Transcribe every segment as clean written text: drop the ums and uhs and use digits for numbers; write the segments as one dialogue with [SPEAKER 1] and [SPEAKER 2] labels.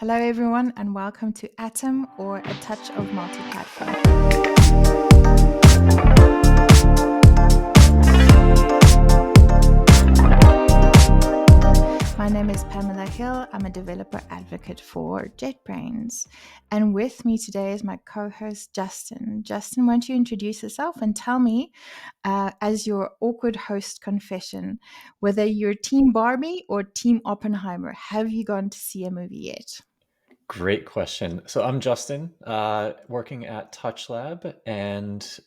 [SPEAKER 1] Hello, everyone, and welcome to Atom or A Touch of Multiplatform. My name is Pamela Hill. I'm a developer advocate for JetBrains. And with me today is my co-host, Justin. Justin, why don't you introduce yourself and tell me, as your awkward host confession, whether you're Team Barbie or Team Oppenheimer. Have you gone to see a movie yet?
[SPEAKER 2] Great question. So I'm Justin, working at Touchlab, and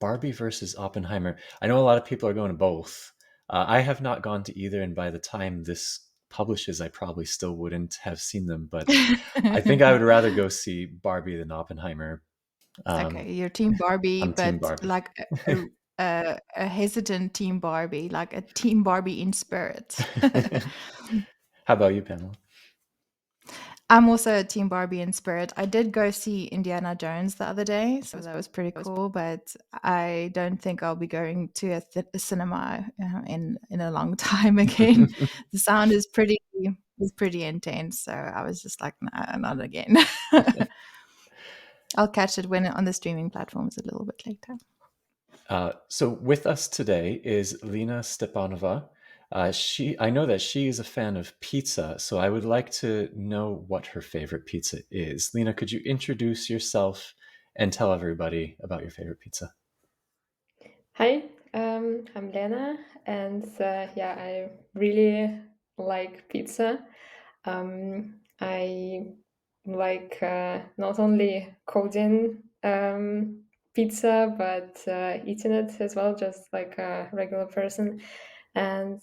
[SPEAKER 2] Barbie versus Oppenheimer. I know a lot of people are going to both. I have not gone to either, and by the time this publishes, I probably still wouldn't have seen them. But I think I would rather go see Barbie than Oppenheimer.
[SPEAKER 1] Okay, you're Team Barbie,
[SPEAKER 2] I'm Team
[SPEAKER 1] but
[SPEAKER 2] Barbie.
[SPEAKER 1] like a hesitant Team Barbie, like a Team Barbie in spirit.
[SPEAKER 2] How about you, Pamela?
[SPEAKER 1] I'm also a Team Barbie in spirit. I did go see Indiana Jones the other day, so that was pretty cool. But I don't think I'll be going to a cinema in a long time again. The sound is pretty intense, so I was just like, nah, not again. I'll catch it when on the streaming platforms a little bit later.
[SPEAKER 2] So with us today is Lena Stepanova. I know that she is a fan of pizza, so I would like to know what her favorite pizza is. Lena, could you introduce yourself and tell everybody about your favorite pizza?
[SPEAKER 3] Hi, I'm Lena, and I really like pizza. I like not only coding pizza, but eating it as well, just like a regular person. And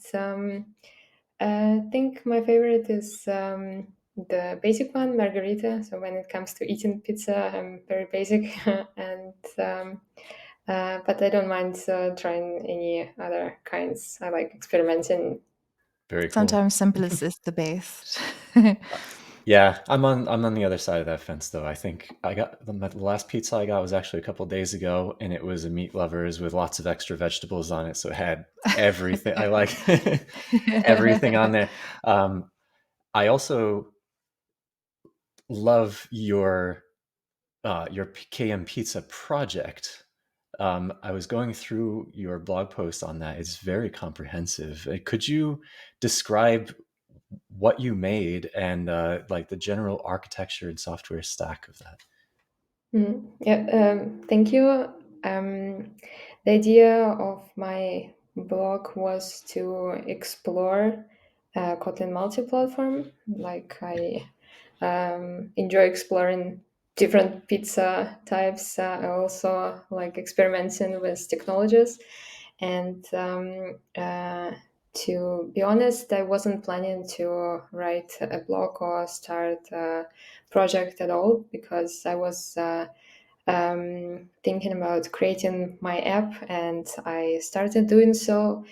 [SPEAKER 3] I think my favorite is the basic one, margarita. So when it comes to eating pizza, I'm very basic, and but I don't mind trying any other kinds. I like experimenting.
[SPEAKER 2] Very cool.
[SPEAKER 1] Sometimes simplest is the best.
[SPEAKER 2] Yeah, I'm on the other side of that fence though. I think the last pizza I got was actually a couple days ago, and it was a meat lovers with lots of extra vegetables on it, so it had everything. I like everything on there. I also love your KMPizza project. I was going through your blog post on that. It's very comprehensive. Could you describe what you made and like the general architecture and software stack of that?
[SPEAKER 3] Thank you. The idea of my blog was to explore Kotlin Multiplatform. Like I enjoy exploring different pizza types. I also like experimenting with technologies. And to be honest, I wasn't planning to write a blog or start a project at all because I was thinking about creating my app, and I started doing so.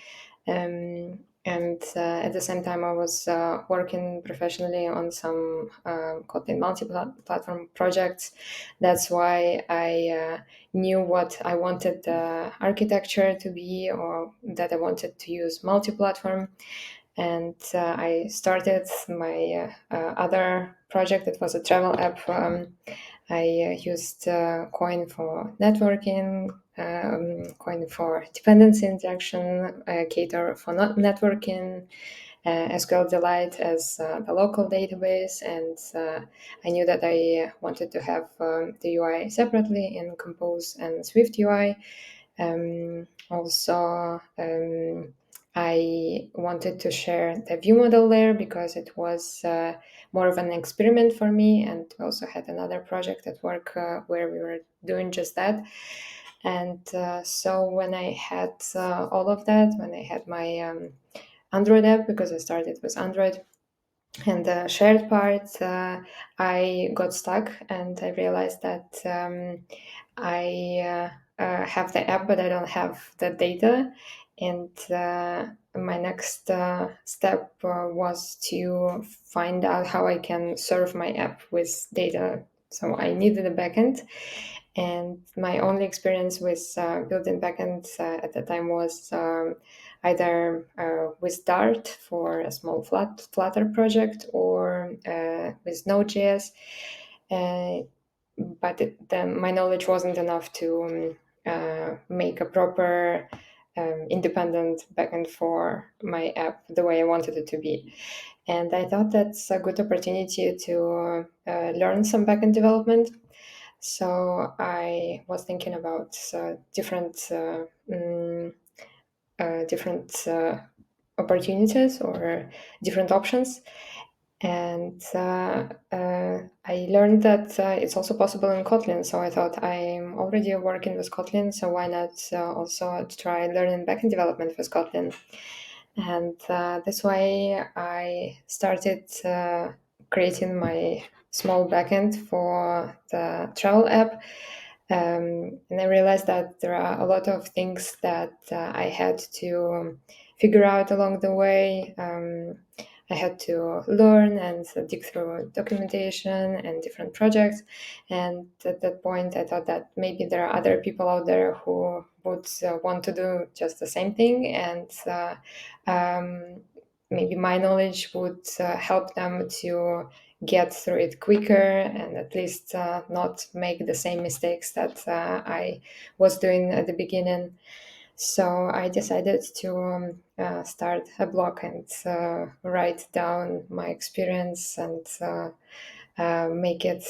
[SPEAKER 3] And at the same time, I was working professionally on some Kotlin multi-platform projects. That's why I knew what I wanted the architecture to be, or that I wanted to use multi-platform. And I started my other project. It was a travel app. I used Coin for networking, Coin for dependency injection, Cater for not networking, SQLite as the local database, and I knew that I wanted to have the UI separately in Compose and Swift UI. Also, I wanted to share the view model layer because it was more of an experiment for me, and also had another project at work where we were doing just that. And so when I had all of that, when I had my Android app, because I started with Android, and the shared part, I got stuck, and I realized that I have the app, but I don't have the data. And my next step was to find out how I can serve my app with data. So I needed a backend. And my only experience with building backends at the time was either with Dart for a small Flutter project or with Node.js. But my knowledge wasn't enough to make a proper independent backend for my app the way I wanted it to be. And I thought that's a good opportunity to learn some backend development. So I was thinking about different opportunities or different options. And I learned that it's also possible in Kotlin. So I thought I'm already working with Kotlin, so why not also try learning backend development with Kotlin? And that's why I started creating my small backend for the travel app. And I realized that there are a lot of things that I had to figure out along the way. I had to learn and dig through documentation and different projects. And at that point, I thought that maybe there are other people out there who would want to do just the same thing. And maybe my knowledge would help them to get through it quicker and at least not make the same mistakes that I was doing at the beginning. So I decided to start a blog and write down my experience and make it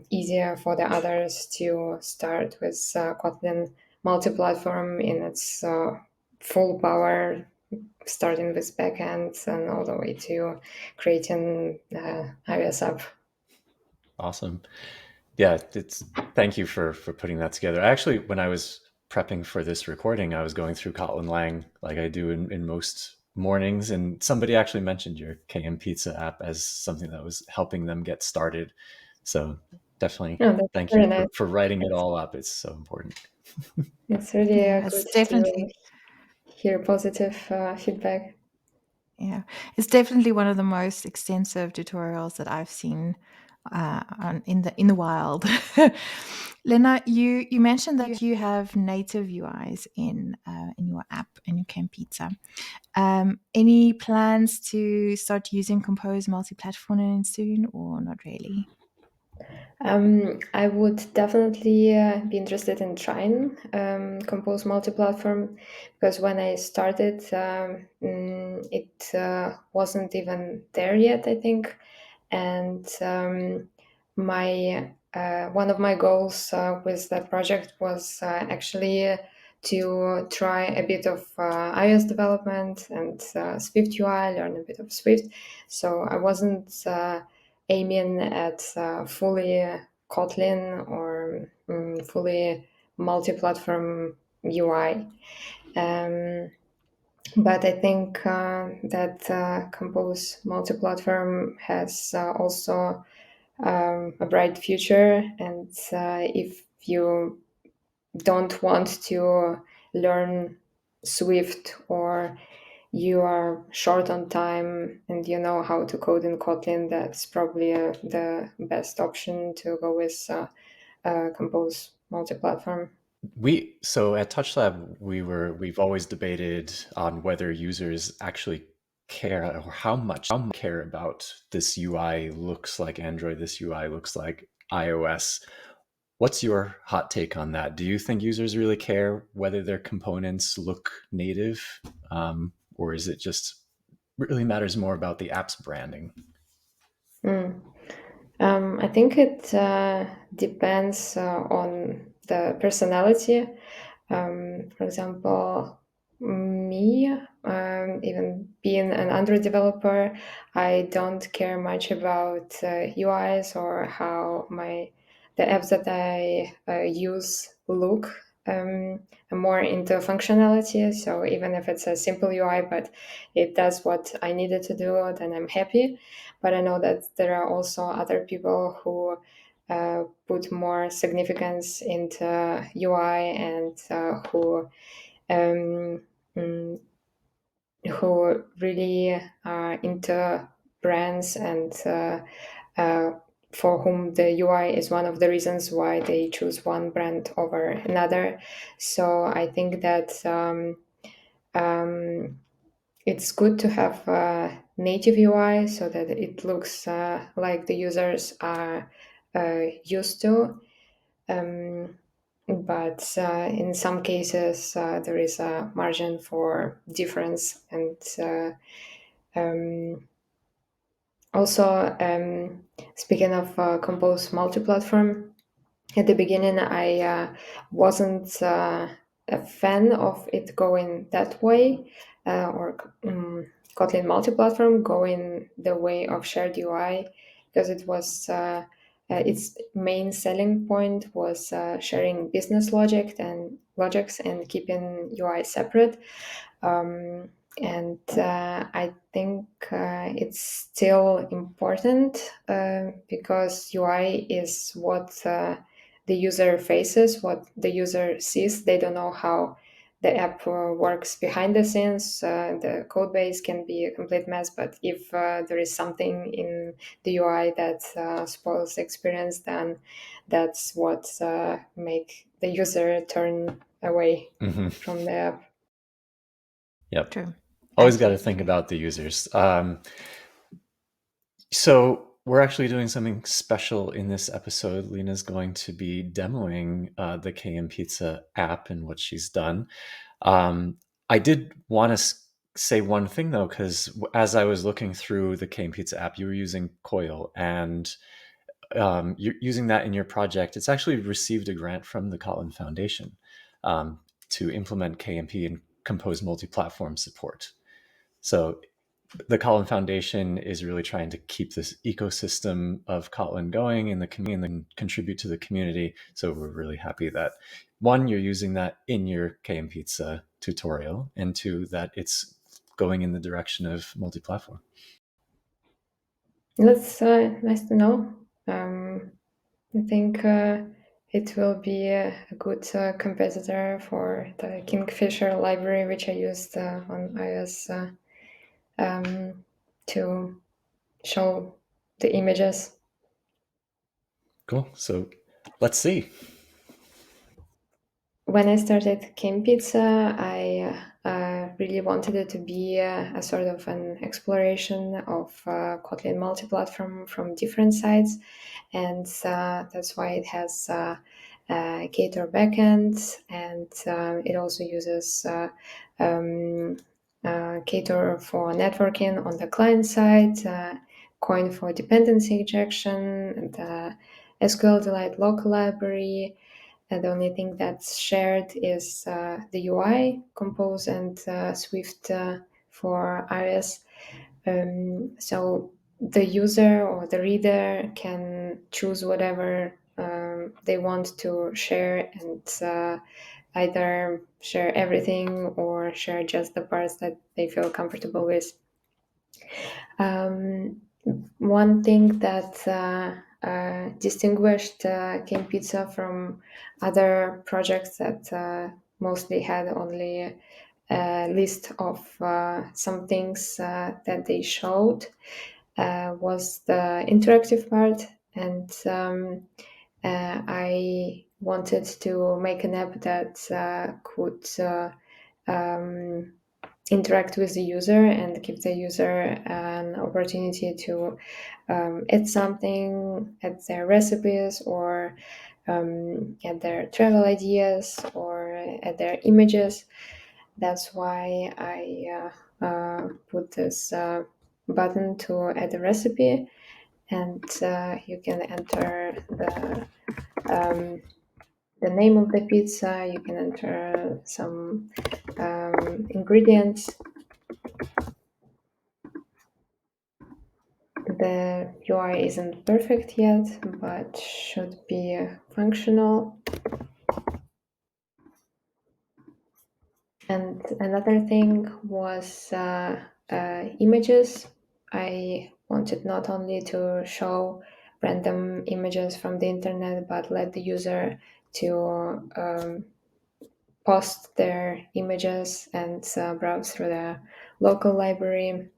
[SPEAKER 3] easier for the others to start with Kotlin Multiplatform in its full power, starting with backends and all the way to creating iOS app.
[SPEAKER 2] Awesome. Yeah, thank you for putting that together. Actually, when I was prepping for this recording, I was going through Kotlinlang like I do in most mornings, and somebody actually mentioned your KMPizza app as something that was helping them get started. So definitely
[SPEAKER 3] Oh, that's
[SPEAKER 2] thank
[SPEAKER 3] very
[SPEAKER 2] you
[SPEAKER 3] nice.
[SPEAKER 2] for writing it all up. It's so important.
[SPEAKER 3] It's really
[SPEAKER 1] Yeah,
[SPEAKER 3] good
[SPEAKER 1] it's
[SPEAKER 3] to
[SPEAKER 1] definitely
[SPEAKER 3] hear positive feedback.
[SPEAKER 1] yeah, it's definitely one of the most extensive tutorials that I've seen in the wild. Lena, you mentioned that you have native UIs in your app in your KMPizza. Any plans to start using Compose multi-platform soon, or not really?
[SPEAKER 3] I would definitely be interested in trying Compose Multiplatform because when I started, it wasn't even there yet, I think. And my one of my goals with that project was actually to try a bit of iOS development and Swift UI, learn a bit of Swift. So I wasn't aiming at fully Kotlin or fully multi-platform UI. But I think that Compose multi-platform has also a bright future. And if you don't want to learn Swift or you are short on time and you know how to code in Kotlin, that's probably the best option to go with Compose multi-platform.
[SPEAKER 2] So at TouchLab, we've always debated on whether users actually care or how much care about this UI looks like Android, this UI looks like iOS. What's your hot take on that? Do you think users really care whether their components look native, or is it just really matters more about the app's branding?
[SPEAKER 3] I think it depends on the personality. For example, me, even being an Android developer, I don't care much about UIs or how the apps that I use look. I'm more into functionality, so even if it's a simple UI, but it does what I needed to do, then I'm happy. But I know that there are also other people who put more significance into UI and um, mm, who really are into brands and for whom the UI is one of the reasons why they choose one brand over another. So I think that it's good to have a native UI so that it looks like the users are used to. But in some cases, there is a margin for difference. And also, speaking of Compose Multiplatform, at the beginning, I wasn't a fan of it going that way, or Kotlin Multiplatform going the way of shared UI, because it was its main selling point was sharing business logics and keeping UI separate. And I think it's still important because UI is what the user faces, what the user sees. They don't know how the app works behind the scenes. The code base can be a complete mess, but if there is something in the UI that spoils the experience, then that's what make the user turn away from the app.
[SPEAKER 2] Yep.
[SPEAKER 1] True.
[SPEAKER 2] Always got to
[SPEAKER 1] Absolutely.
[SPEAKER 2] think about the users. So we're actually doing something special in this episode. Lena's going to be demoing the KMPizza app and what she's done. I did want to say one thing though, because as I was looking through the KMPizza app, you were using Coil, and you're using that in your project. It's actually received a grant from the Kotlin Foundation to implement KMP and Compose multi-platform support. So the Kotlin Foundation is really trying to keep this ecosystem of Kotlin going in the community and contribute to the community. So we're really happy that, one, you're using that in your KMPizza tutorial, and two, that it's going in the direction of multi-platform.
[SPEAKER 3] That's nice to know. I think it will be a good competitor for the Kingfisher library, which I used on iOS to show the images.
[SPEAKER 2] Cool. So let's see.
[SPEAKER 3] When I started KMPizza, I really wanted it to be a sort of an exploration of Kotlin multiplatform from different sides, and that's why it has Cater backend, and it also uses Cater for networking on the client side, Coin for dependency injection, the SQLite local library. And the only thing that's shared is the UI, Compose, and Swift for iOS. So the user or the reader can choose whatever they want to share, and either share everything or share just the parts that they feel comfortable with. One thing that distinguished KMPizza from other projects that mostly had only a list of some things that they showed was the interactive part, and I wanted to make an app that could interact with the user and give the user an opportunity to add something, add their recipes, or add their travel ideas, or add their images. That's why I put this button to add a recipe, and you can enter the name of the pizza, you can enter some ingredients. The UI isn't perfect yet, but should be functional. And another thing was images. I wanted not only to show random images from the internet, but let the user to post their images and browse through the local library.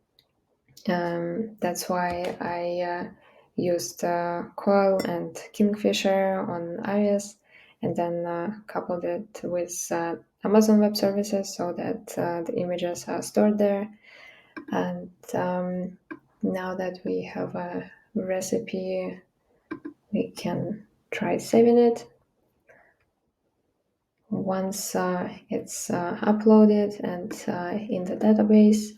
[SPEAKER 3] That's why I used Coil and Kingfisher on iOS, and then coupled it with Amazon Web Services so that the images are stored there. And now that we have a recipe, we can try saving it. Once it's uploaded and in the database,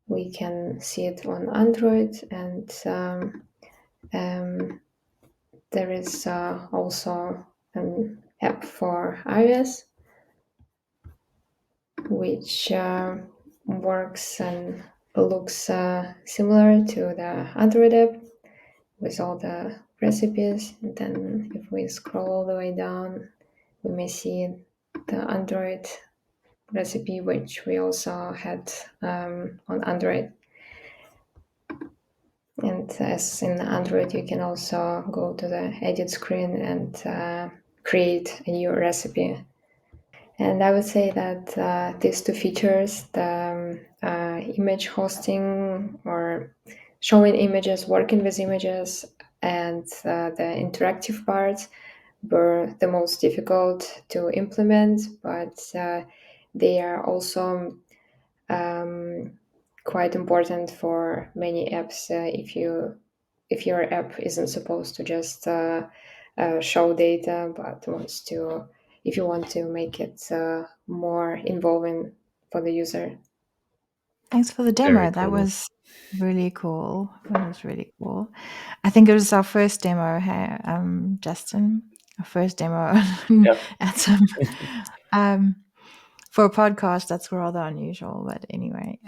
[SPEAKER 3] we can see it on Android, and there is also an app for iOS, which works and looks similar to the Android app with all the recipes. And then if we scroll all the way down, we may see the Android recipe, which we also had on Android. And as in Android, you can also go to the edit screen and create a new recipe. And I would say that these two features, the image hosting or showing images, working with images, and the interactive part, were the most difficult to implement, but they are also quite important for many apps. If your app isn't supposed to just show data, but if you want to make it more involving for the user.
[SPEAKER 1] Thanks for the
[SPEAKER 2] Very
[SPEAKER 1] demo. That
[SPEAKER 2] cool.
[SPEAKER 1] was really cool. That was really cool. I think it was our first demo, hey, Justin. Our first demo
[SPEAKER 2] Yep.
[SPEAKER 1] at some for a podcast. That's rather unusual, but anyway.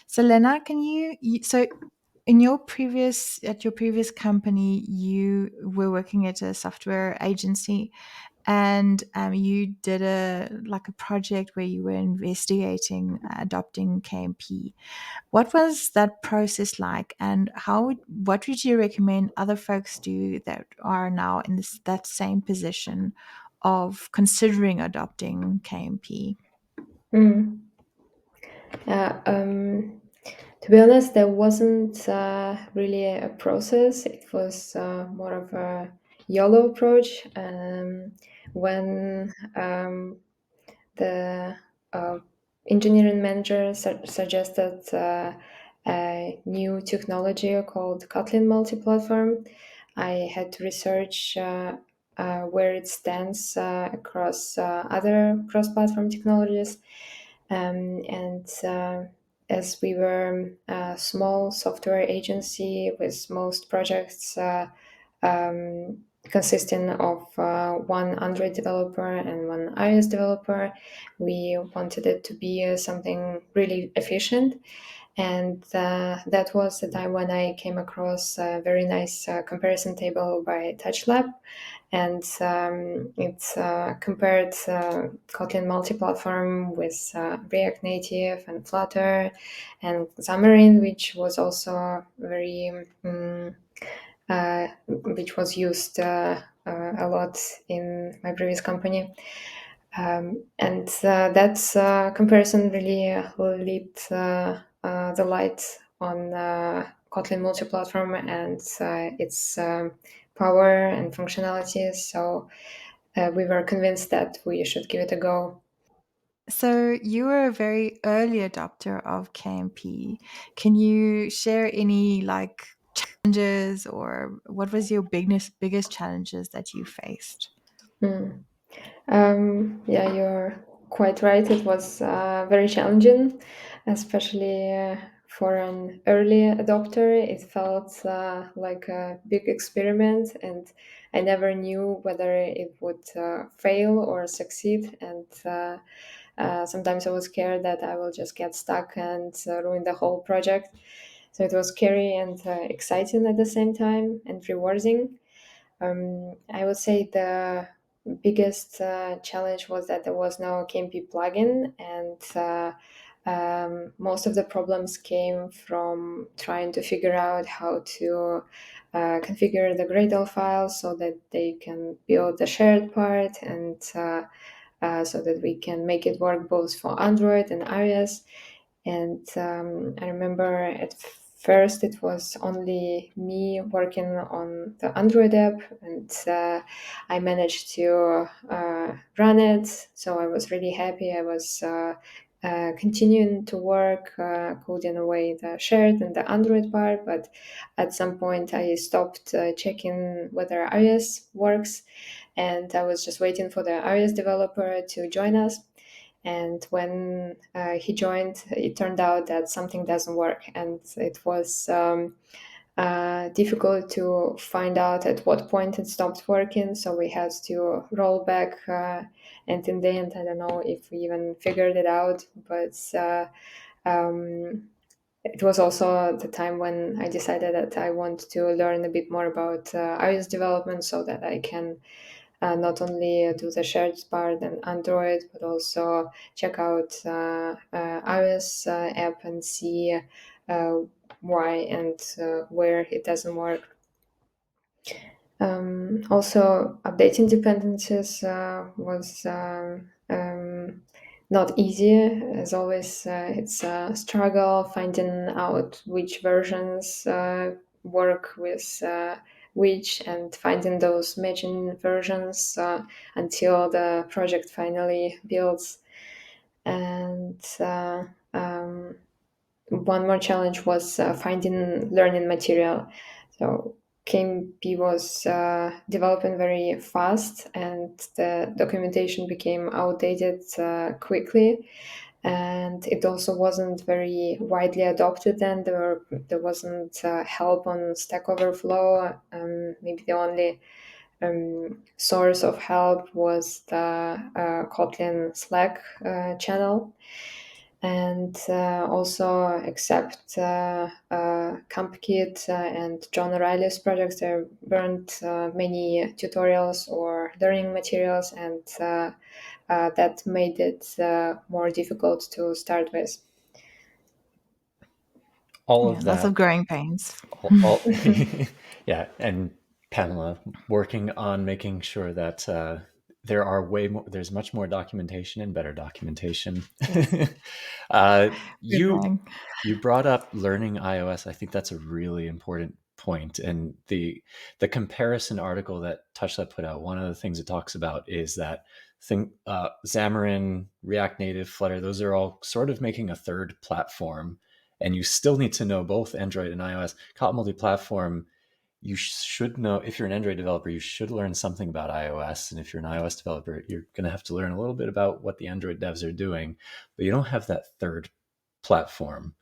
[SPEAKER 1] So Lena, can so in your previous company, you were working at a software agency, and you did a project where you were investigating adopting KMP. What was that process like, and what would you recommend other folks do that are now in that same position of considering adopting KMP?
[SPEAKER 3] Mm. To be honest, there wasn't really a process. It was more of a YOLO approach. When the engineering manager suggested a new technology called Kotlin Multiplatform, I had to research where it stands across other cross-platform technologies. And as we were a small software agency with most projects consisting of one Android developer and one iOS developer, we wanted it to be something really efficient. And that was the time when I came across a very nice comparison table by Touchlab. And it's compared Kotlin Multiplatform with React Native and Flutter and Xamarin, which was also which was used a lot in my previous company. And that comparison really lit the light on Kotlin Multiplatform and its power and functionalities. So we were convinced that we should give it a go.
[SPEAKER 1] So you were a very early adopter of KMP. Can you share any challenges, or what was your biggest challenges that you faced?
[SPEAKER 3] Yeah, you're quite right. It was very challenging, especially for an early adopter. It felt like a big experiment, and I never knew whether it would fail or succeed. And sometimes I was scared that I will just get stuck and ruin the whole project. So it was scary and exciting at the same time, and rewarding. I would say the biggest challenge was that there was no KMP plugin, and most of the problems came from trying to figure out how to configure the Gradle file so that they can build the shared part, and so that we can make it work both for Android and iOS. And I remember at first it was only me working on the Android app, and I managed to run it. So I was really happy. I was continuing to work, coding away the shared and the Android part, but at some point I stopped checking whether iOS works, and I was just waiting for the iOS developer to join us. And when he joined, it turned out that something doesn't work, and it was difficult to find out at what point it stopped working. So we had to roll back, and in the end, I don't know if we even figured it out, but it was also the time when I decided that I want to learn a bit more about iOS development so that I can not only do the shared part and Android, but also check out iOS app and see why and where it doesn't work. Also, updating dependencies was not easy. As always, it's a struggle finding out which versions work with which, and finding those matching versions until the project finally builds. And one more challenge was finding learning material. So KMP was developing very fast, and the documentation became outdated quickly. And it also wasn't very widely adopted, and there wasn't help on Stack Overflow. Maybe the only source of help was the Kotlin Slack channel. And also, except KMPKit and John O'Reilly's projects, there weren't many tutorials or learning materials, and that made it more difficult to start with.
[SPEAKER 2] All of
[SPEAKER 1] Lots
[SPEAKER 2] that.
[SPEAKER 1] of growing pains.
[SPEAKER 2] Yeah, and Pamela working on making sure that there's much more documentation and better documentation. You brought up learning iOS. I think that's a really important point. And the comparison article that Touchlab put out, one of the things it talks about is that Xamarin, React Native, Flutter, those are all sort of making a third platform, and you still need to know both Android and iOS. Kotlin Multiplatform, you should know, if you're an Android developer, you should learn something about iOS. And if you're an iOS developer, you're going to have to learn a little bit about what the Android devs are doing. But you don't have that third platform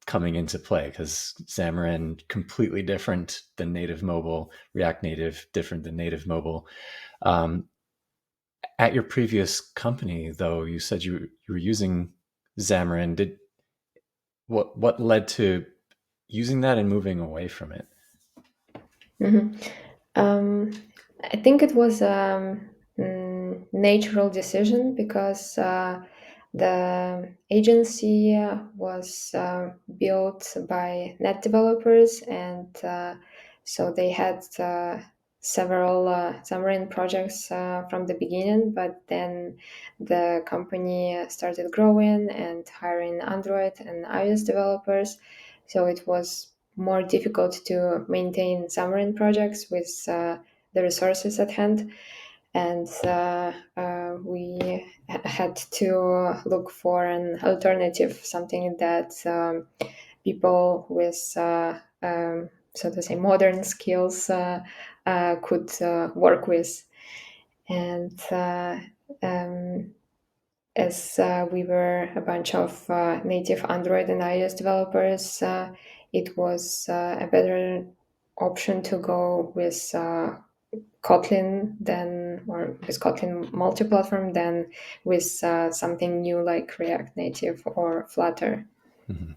[SPEAKER 2] coming into play, because Xamarin, completely different than native mobile, React Native, different than native mobile. At your previous company, though, you said you were using Xamarin. What led to using that and moving away from it?
[SPEAKER 3] I think it was a natural decision, because the agency was built by net developers, and so they had several Xamarin projects from the beginning, but then the company started growing and hiring Android and iOS developers, so it was more difficult to maintain Xamarin projects with the resources at hand. And we had to look for an alternative, something that people with, so to say, modern skills could work with. And as we were a bunch of native Android and iOS developers, it was a better option to go with Kotlin or with Kotlin Multiplatform than with something new like React Native or Flutter.
[SPEAKER 2] Mm-hmm.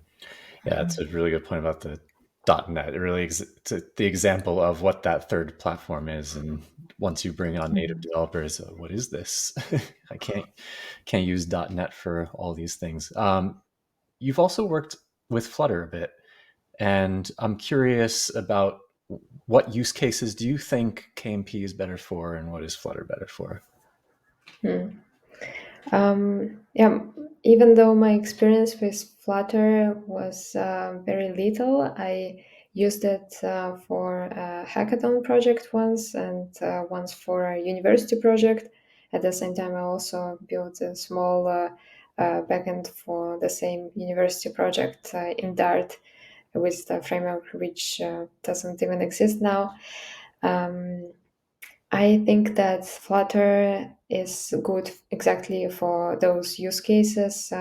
[SPEAKER 2] Yeah, that's a really good point about the .NET. It really it's the example of what that third platform is. And once you bring on native developers, what is this? I can't use .NET for all these things. You've also worked with Flutter a bit, and I'm curious about what use cases do you think KMP is better for, and what is Flutter better for?
[SPEAKER 3] Yeah, Even though my experience with Flutter was very little, I used it for a hackathon project once and once for a university project. At the same time, I also built a small backend for the same university project in Dart with the framework which doesn't even exist now. I think that Flutter is good exactly for those use cases,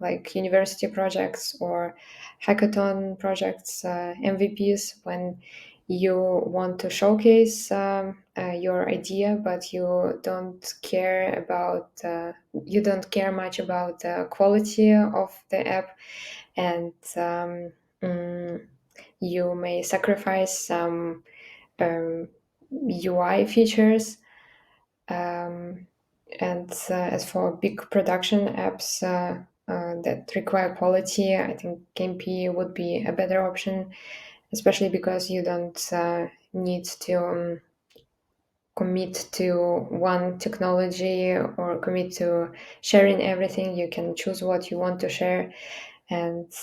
[SPEAKER 3] like university projects or hackathon projects, MVPs, when you want to showcase your idea, but you don't care much about the quality of the app, and you may sacrifice some UI features. And as for big production apps that require quality, I think KMP would be a better option, especially because you don't need to commit to one technology or commit to sharing everything. You can choose what you want to share. And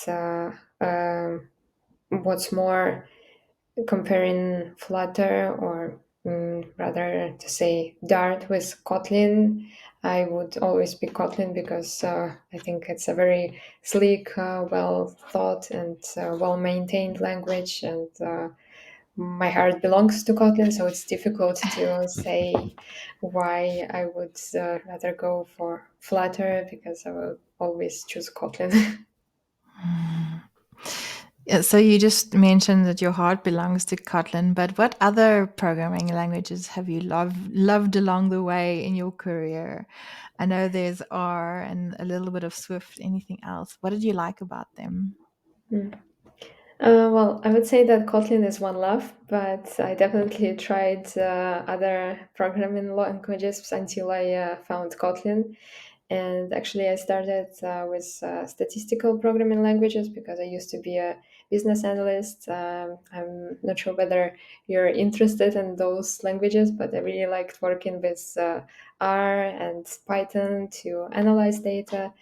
[SPEAKER 3] what's more, comparing Flutter or rather to say Dart with Kotlin, I would always pick Kotlin because I think it's a very sleek, well thought and well maintained language, and my heart belongs to Kotlin, so it's difficult to say why I would rather go for Flutter because I will always choose Kotlin.
[SPEAKER 1] Yeah, so you just mentioned that your heart belongs to Kotlin, but what other programming languages have you loved along the way in your career? I know there's R and a little bit of Swift. Anything else? What did you like about them?
[SPEAKER 3] Well, I would say that Kotlin is one love, but I definitely tried other programming languages until I found Kotlin. And actually, I started with statistical programming languages because I used to be a business analyst. I'm not sure whether you're interested in those languages, but I really liked working with R and Python to analyze data.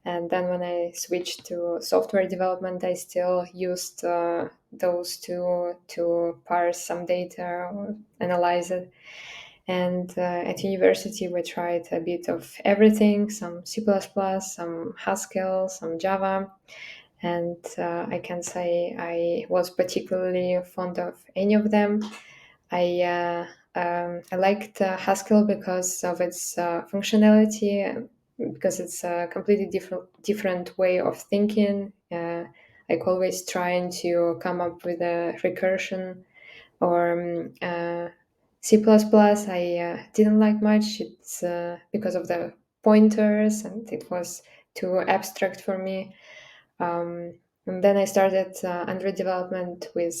[SPEAKER 3] And then when I switched to software development, I still used those two to parse some data or analyze it. And at university, we tried a bit of everything, some C++, some Haskell, some Java. And I can say I was particularly fond of any of them. I liked Haskell because of its functionality, because it's a completely different way of thinking. Like always trying to come up with a recursion, or C++. I didn't like much. It's because of the pointers, and it was too abstract for me. And then I started Android development with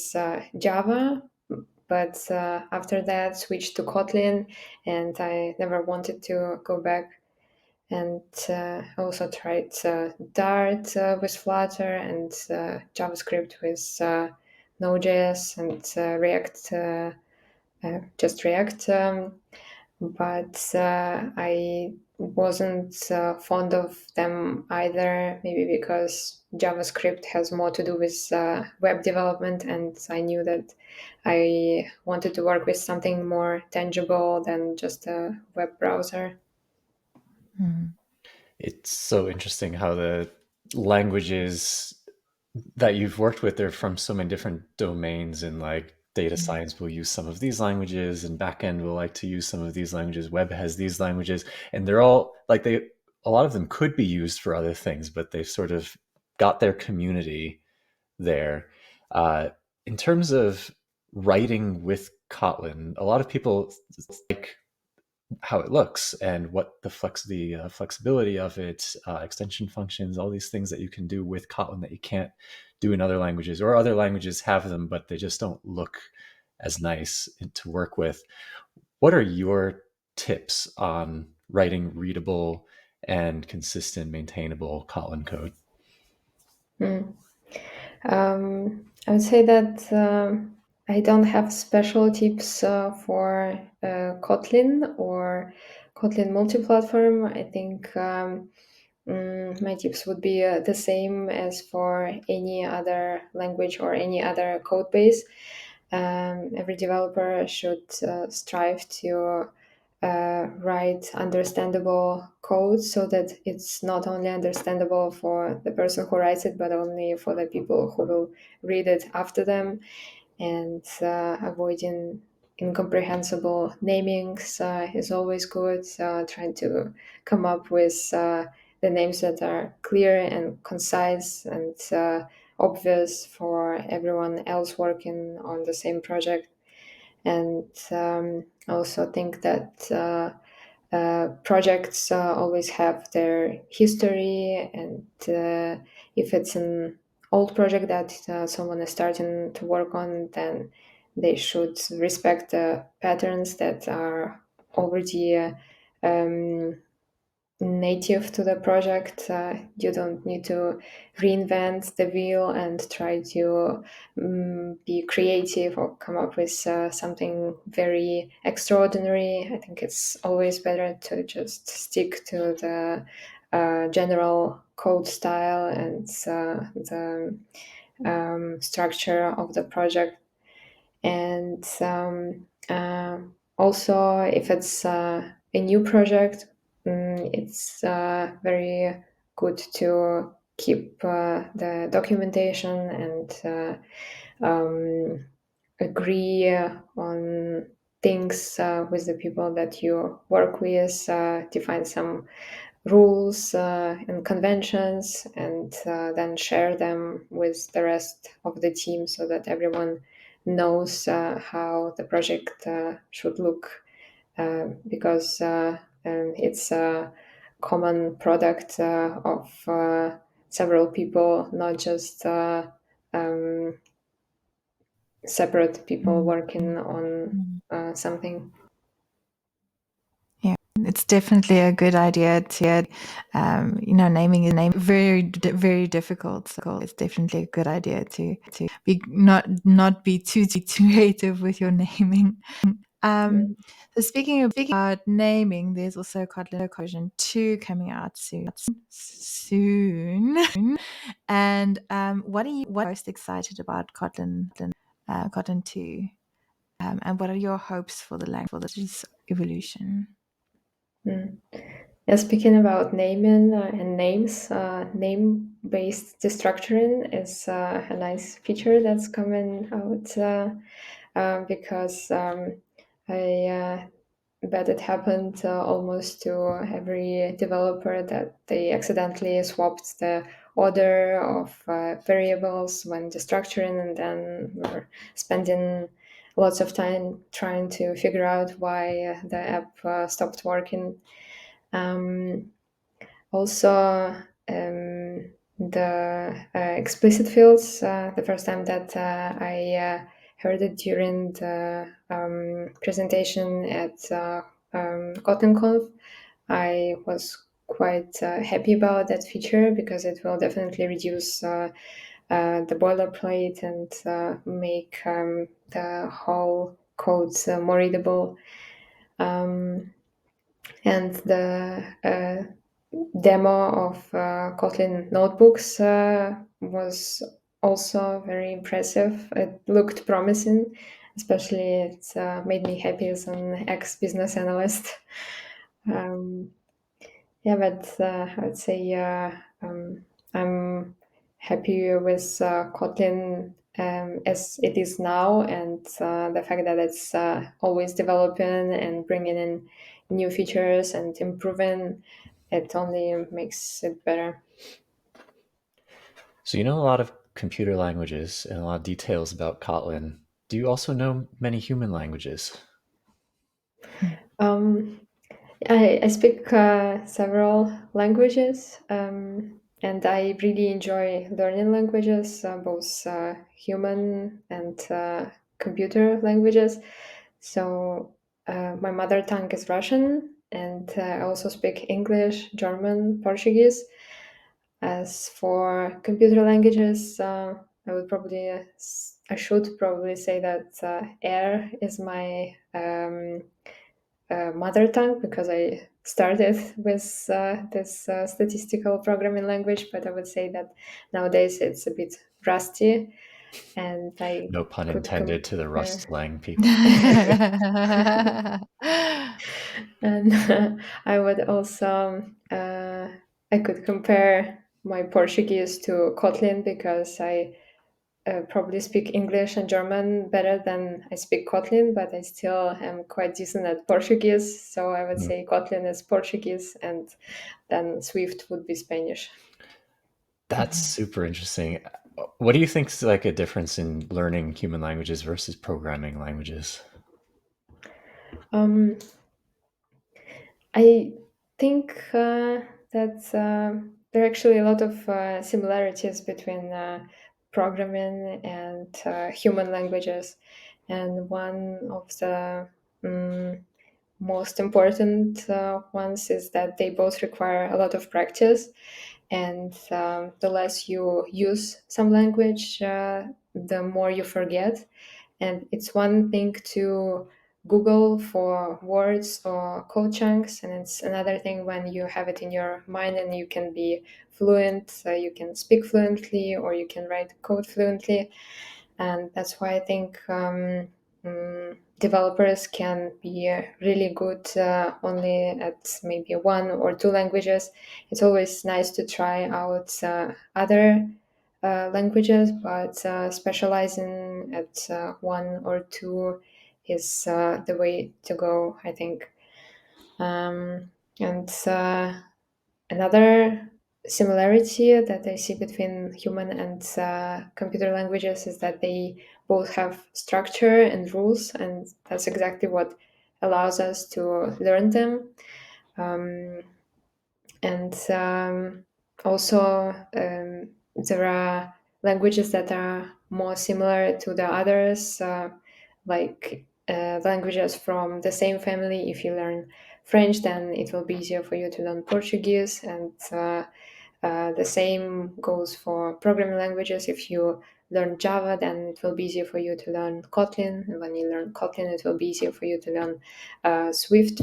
[SPEAKER 3] Java, but after that switched to Kotlin, and I never wanted to go back. And also tried Dart with Flutter and JavaScript with Node.js and React, just React. But I wasn't fond of them either, maybe because JavaScript has more to do with web development, and I knew that I wanted to work with something more tangible than just a web browser.
[SPEAKER 2] It's so interesting how the languages that you've worked with are from so many different domains, and like data science will use some of these languages, and backend will like to use some of these languages, web has these languages, and they're all like a lot of them could be used for other things, but they've sort of got their community there. In terms of writing with Kotlin, a lot of people like how it looks and what the flexibility of it, extension functions, all these things that you can do with Kotlin that you can't do in other languages, or other languages have them, but they just don't look as nice to work with. What are your tips on writing readable and consistent, maintainable Kotlin code?
[SPEAKER 3] I would say that I don't have special tips for Kotlin or Kotlin Multiplatform. I think my tips would be the same as for any other language or any other code base. Every developer should strive to write understandable code so that it's not only understandable for the person who writes it, but only for the people who will read it after them, and avoiding incomprehensible namings is always good. Trying to come up with the names that are clear and concise and obvious for everyone else working on the same project. And I also think that projects always have their history, and if it's an old project that someone is starting to work on, then they should respect the patterns that are already native to the project. You don't need to reinvent the wheel and try to be creative or come up with something very extraordinary. I think it's always better to just stick to the general code style and the structure of the project. And also, if it's a new project, it's very good to keep the documentation and agree on things with the people that you work with, define some rules and conventions, and then share them with the rest of the team so that everyone knows how the project should look, because it's a common product of several people, not just separate people working on something.
[SPEAKER 1] Yeah, it's definitely a good idea to, naming a name very difficult. So it's definitely a good idea to be not be too creative with your naming. So speaking about naming, there's also Kotlin version 2 coming out soon. And what are you most excited about Kotlin 2? And what are your hopes for the language's evolution?
[SPEAKER 3] Yeah, speaking about naming and names, name-based destructuring is a nice feature that's coming out because I bet it happened almost to every developer that they accidentally swapped the order of variables when destructuring, and then were spending lots of time trying to figure out why the app stopped working. Also, the explicit fields, the first time that I heard it during the presentation at Kotlin Conf, I was quite happy about that feature because it will definitely reduce the boilerplate and make the whole code more readable. And the demo of Kotlin notebooks was also very impressive. It looked promising, especially it made me happy as an ex-business analyst. Yeah, but I would say I'm happy with Kotlin as it is now, and the fact that it's always developing and bringing in new features and improving, it only makes it better.
[SPEAKER 2] So you know a lot of computer languages and a lot of details about Kotlin. Do you also know many human languages?
[SPEAKER 3] I speak several languages, and I really enjoy learning languages, both human and computer languages. So my mother tongue is Russian, and I also speak English, German, Portuguese. As for computer languages, I should probably say that R is my mother tongue, because I started with this statistical programming language, but I would say that nowadays it's a bit rusty, and I
[SPEAKER 2] No pun
[SPEAKER 3] could
[SPEAKER 2] intended to the
[SPEAKER 3] compare.
[SPEAKER 2] Rustlang people.
[SPEAKER 3] And I would also I could compare my Portuguese to Kotlin, because I probably speak English and German better than I speak Kotlin, but I still am quite decent at Portuguese. So I would
[SPEAKER 2] Mm.
[SPEAKER 3] say Kotlin is Portuguese, and then Swift would be Spanish.
[SPEAKER 2] That's super interesting. What do you think is like a difference in learning human languages versus programming languages?
[SPEAKER 3] I think that there are actually a lot of similarities between programming and human languages. And one of the most important ones is that they both require a lot of practice. And the less you use some language, the more you forget. And it's one thing to Google for words or code chunks, and it's another thing when you have it in your mind and you can be fluent, you can speak fluently, or you can write code fluently. And that's why I think developers can be really good only at maybe one or two languages. It's always nice to try out other languages, but specializing at one or two is the way to go, I think. And another similarity that I see between human and computer languages is that they both have structure and rules, and that's exactly what allows us to learn them. And also, there are languages that are more similar to the others, like languages from the same family. If you learn French, then it will be easier for you to learn Portuguese, and the same goes for programming languages. If you learn Java, then it will be easier for you to learn Kotlin, and when you learn Kotlin, it will be easier for you to learn Swift.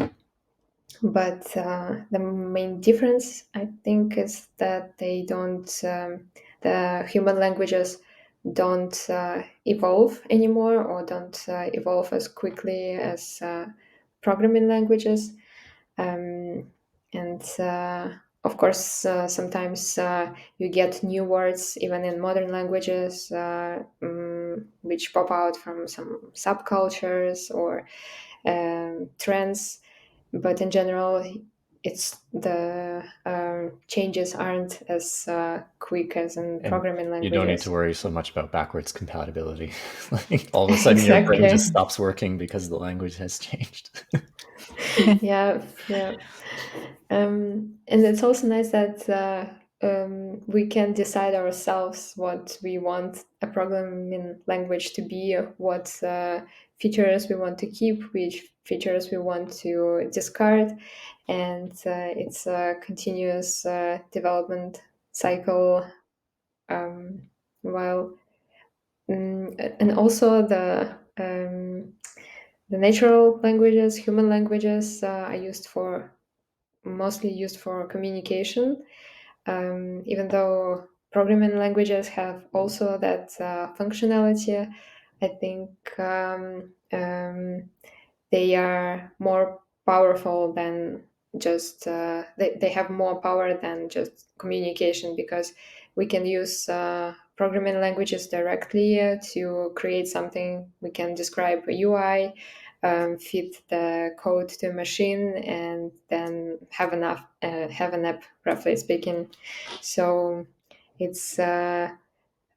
[SPEAKER 3] But the main difference, I think, is that they don't, the human languages don't evolve anymore, or don't evolve as quickly as programming languages. And of course, sometimes you get new words, even in modern languages, which pop out from some subcultures or trends. But in general, it's the changes aren't as quick as in
[SPEAKER 2] And
[SPEAKER 3] programming
[SPEAKER 2] you don't need to
[SPEAKER 3] languages.
[SPEAKER 2] worry so much about backwards compatibility. Like all of a sudden your brain just
[SPEAKER 3] Exactly.
[SPEAKER 2] stops working because the language has changed.
[SPEAKER 3] Yeah, yeah. And it's also nice that we can decide ourselves what we want a programming language to be, what features we want to keep, which features we want to discard. And it's a continuous development cycle. While and also the natural languages, human languages, are mostly used for communication. Even though programming languages have also that functionality, I think they are more powerful than just they have more power than just communication, because we can use programming languages directly to create something. We can describe a UI, feed the code to a machine, and then have an app, roughly speaking. So it's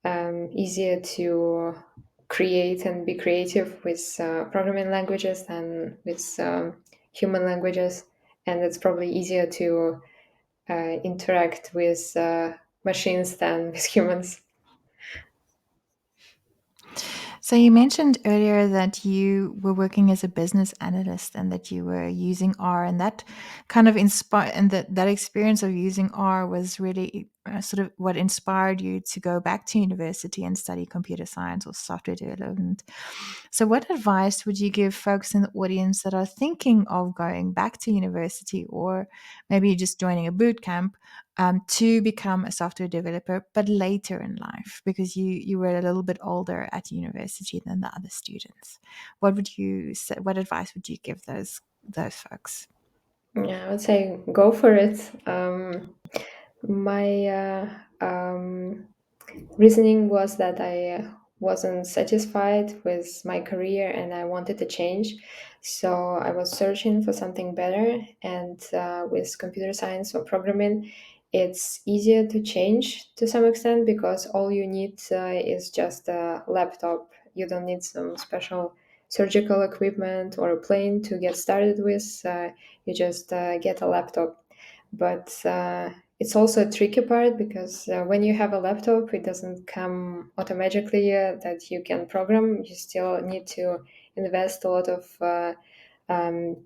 [SPEAKER 3] easier to create and be creative with programming languages than with human languages, and it's probably easier to interact with machines than with humans.
[SPEAKER 1] So you mentioned earlier that you were working as a business analyst and that you were using R, and that kind of inspired, and that experience of using R was really sort of what inspired you to go back to university and study computer science or software development. So, what advice would you give folks in the audience that are thinking of going back to university, or maybe just joining a boot camp, to become a software developer, but later in life, because you were a little bit older at university than the other students? What would you say? What advice would you give those folks?
[SPEAKER 3] Yeah, I would say go for it. My reasoning was that I wasn't satisfied with my career and I wanted to change. So I was searching for something better. And with computer science or programming, it's easier to change to some extent because all you need is just a laptop. You don't need some special surgical equipment or a plane to get started with. You just get a laptop. But it's also a tricky part because when you have a laptop, it doesn't come automatically that you can program. You still need to invest a lot of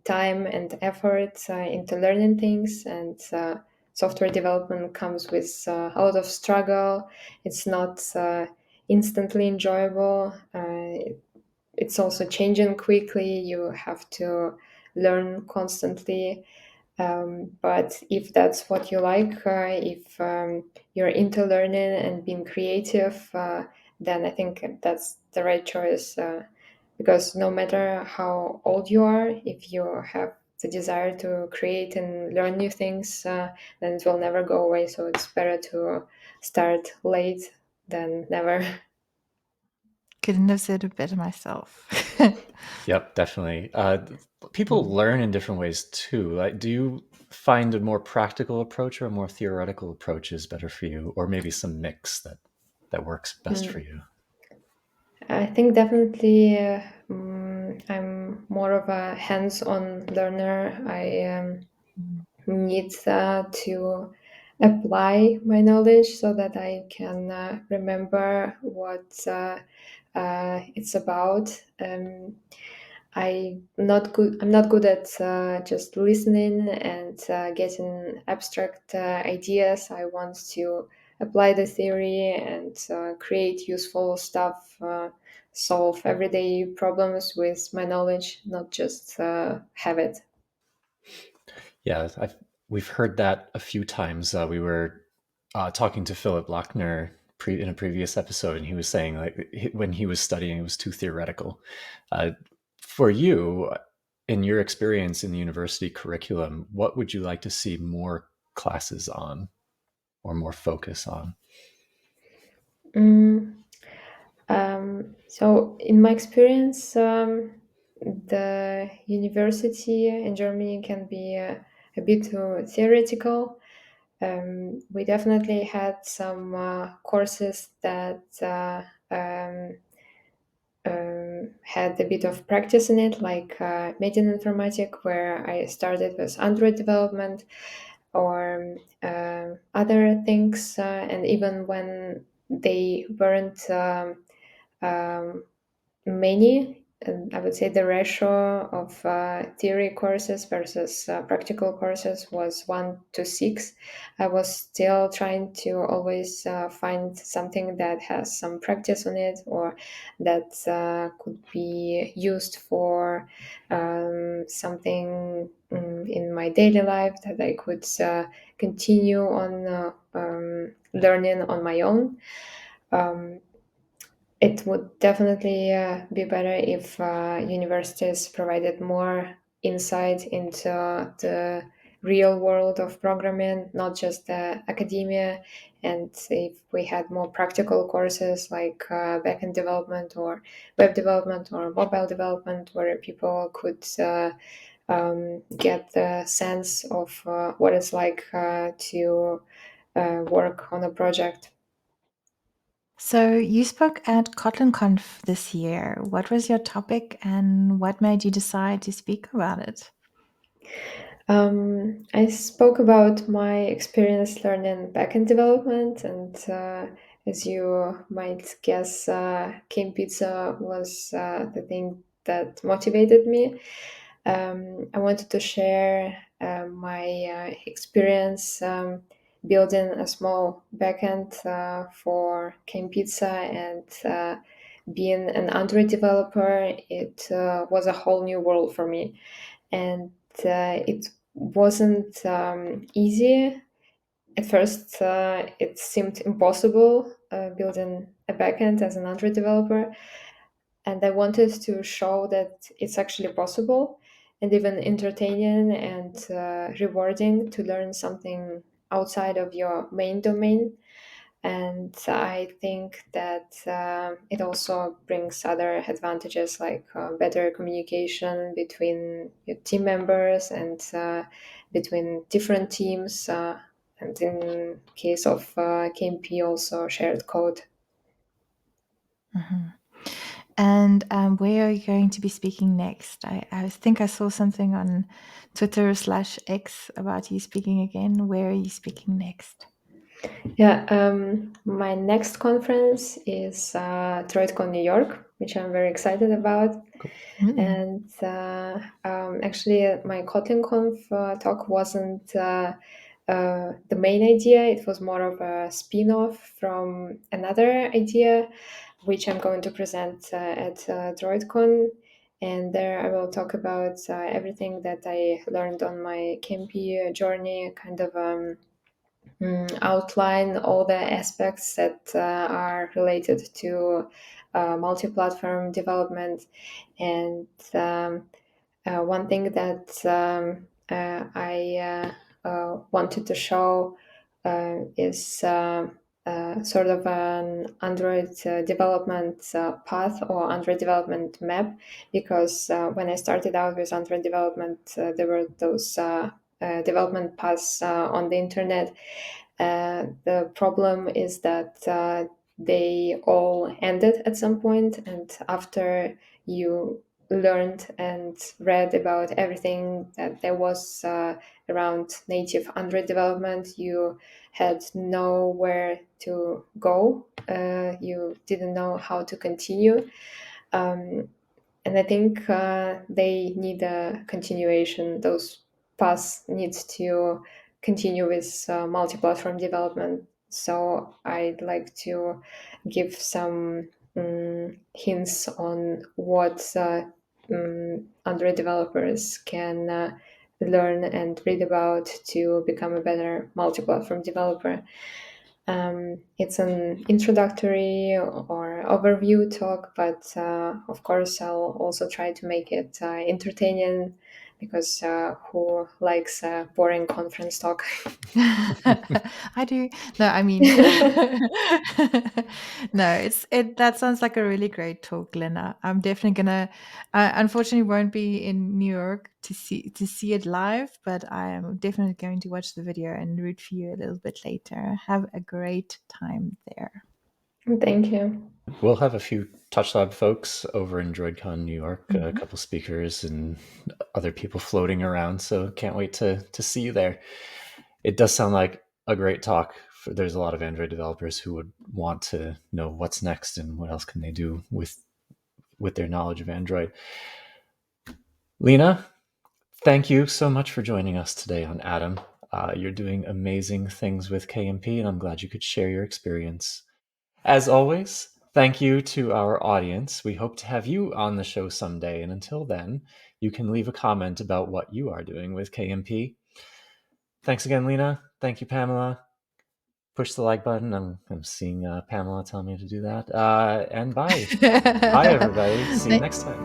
[SPEAKER 3] time and effort into learning things, and software development comes with a lot of struggle. It's not instantly enjoyable. It's also changing quickly. You have to learn constantly. But if that's what you like, if you're into learning and being creative, then I think that's the right choice. Because no matter how old you are, if you have the desire to create and learn new things, then it will never go away. So it's better to start late than never.
[SPEAKER 1] Couldn't have said it better myself.
[SPEAKER 2] Yep, definitely. People learn in different ways too. Like, do you find a more practical approach or a more theoretical approach is better for you, or maybe some mix that works best for you?
[SPEAKER 3] I think definitely I'm more of a hands-on learner. I need to apply my knowledge so that I can remember what it's about. I'm not good at just listening and getting abstract ideas. I want to apply the theory and create useful stuff, solve everyday problems with my knowledge, not just have it.
[SPEAKER 2] Yeah, we've heard that a few times. We were talking to Philip Lochner in a previous episode, and he was saying like when he was studying, it was too theoretical. For you, in your experience in the university curriculum, what would you like to see more classes on or more focus on?
[SPEAKER 3] Mm, so in my experience, the university in Germany can be a bit too theoretical. We definitely had some courses that had a bit of practice in it, like Median Informatic, where I started with Android development or other things. And even when they weren't many, I would say the ratio of theory courses versus practical courses was 1 to 6. I was still trying to always find something that has some practice on it or that could be used for something in my daily life that I could continue on learning on my own. It would definitely be better if universities provided more insight into the real world of programming, not just academia. And if we had more practical courses like backend development or web development or mobile development, where people could get the sense of what it's like to work on a project.
[SPEAKER 1] So you spoke at Kotlin Conf this year. What was your topic and what made you decide to speak about it?
[SPEAKER 3] I spoke about my experience learning backend development, and as you might guess, KMPizza was the thing that motivated me. I wanted to share my experience building a small backend for KMPizza and being an Android developer, it was a whole new world for me. And it wasn't easy. At first, it seemed impossible building a backend as an Android developer. And I wanted to show that it's actually possible and even entertaining and rewarding to learn something outside of your main domain. And I think that it also brings other advantages like better communication between your team members and between different teams. And in case of KMP, also shared code.
[SPEAKER 1] Mm-hmm. And where are you going to be speaking next? I think I saw something on Twitter/X about you speaking again. Where are you speaking next?
[SPEAKER 3] Yeah, my next conference is DroidCon New York, which I'm very excited about.
[SPEAKER 2] Cool.
[SPEAKER 3] And actually, my Kotlin Conf talk wasn't the main idea. It was more of a spin-off from another idea, which I'm going to present at DroidCon. And there I will talk about everything that I learned on my KMP journey, kind of outline all the aspects that are related to multi-platform development. And one thing that I wanted to show is sort of an Android development path or Android development map, because when I started out with Android development, there were those development paths on the internet. The problem is that they all ended at some point, and after you learned and read about everything that there was around native Android development, you had nowhere to go. You didn't know how to continue. And I think they need a continuation. Those paths need to continue with multi-platform development. So I'd like to give some hints on what Android developers can learn and read about to become a better multi-platform developer. It's an introductory or overview talk, but of course I'll also try to make it entertaining, because who likes a boring conference talk?
[SPEAKER 1] I do. No, I mean, no. It. That sounds like a really great talk, Lena. I'm definitely gonna. I unfortunately won't be in New York to see it live, but I am definitely going to watch the video and root for you a little bit later. Have a great time there.
[SPEAKER 3] Thank you.
[SPEAKER 2] We'll have a few TouchLab folks over in DroidCon New York, a couple speakers and other people floating around. So can't wait to see you there. It does sound like a great talk. There's a lot of Android developers who would want to know what's next and what else can they do with their knowledge of Android. Lena, thank you so much for joining us today on Atom. You're doing amazing things with KMP, and I'm glad you could share your experience. As always, thank you to our audience. We hope to have you on the show someday. And until then, you can leave a comment about what you are doing with KMP. Thanks again, Lena. Thank you, Pamela. Push the like button. I'm seeing Pamela tell me to do that. And bye. Bye, everybody. See you next time.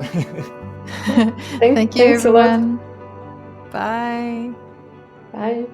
[SPEAKER 1] Thank you,
[SPEAKER 3] Thanks
[SPEAKER 1] everyone.
[SPEAKER 3] a lot.
[SPEAKER 1] Bye.
[SPEAKER 3] Bye.